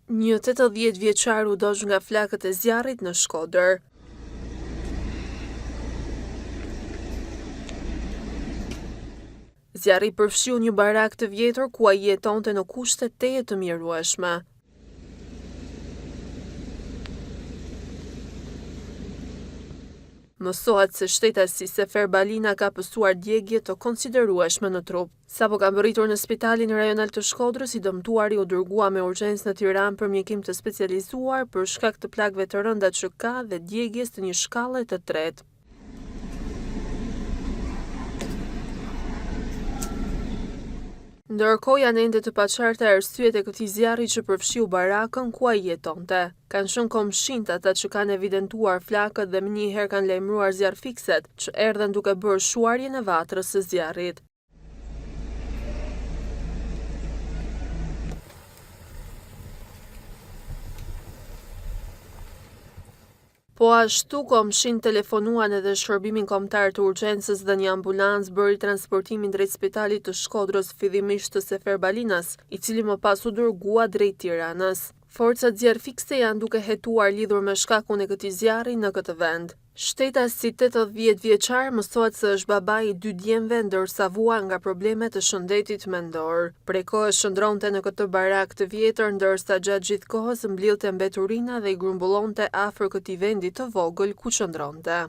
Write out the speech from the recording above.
Një 80 vjeçar u dosh nga flakët e zjarrit në Shkodër. Zjarri përfshiu një barak të vjetër ku ai jetonte në kushte teje të mjerueshme. Mësohet se shtetasi Sefer Balina ka pësuar djegje të konsiderueshme në trup. Sapo ka mbërritur në spitalin rajonal të Shkodrës, i dëmtuari u dërgua me urgjencë në Tiranë për mjekim të specializuar për shkak të plagëve të rënda që ka dhe djegjes të një shkalle të tretë. Ndërkohë janë ende të paqarta arsyet e këtij zjarri që përfshiu barakën ku ai jetonte. Kanë shënë komshinët ata që kanë evidentuar flakët dhe më njëherë kanë lajmëruar zjarrfikset që erdhen duke bërë shuarjen e vatrës së zjarrit. Po ashtu komshinët telefonuan edhe shërbimin kombëtar të urgjencës dhe një ambulancë bëri transportimin drejt spitalit të Shkodrës, fillimisht të Sefer Balinas, i cili më pas u dërgua drejt Tiranës. Forcat zjarrfikse janë duke hetuar lidhur me shkakun e këtij zjarri në këtë vend. Shtetasi 80 vjeçar mësohet se është baba i 2 djemve ndërsa vua nga probleme të shëndetit mendor. Prej kohës shndronte në këtë barak të vjetër ndërsa gjatë gjithë kohës mbyllte mbeturina dhe i grumbullonte afër këtij vendi të vogël ku qëndronte.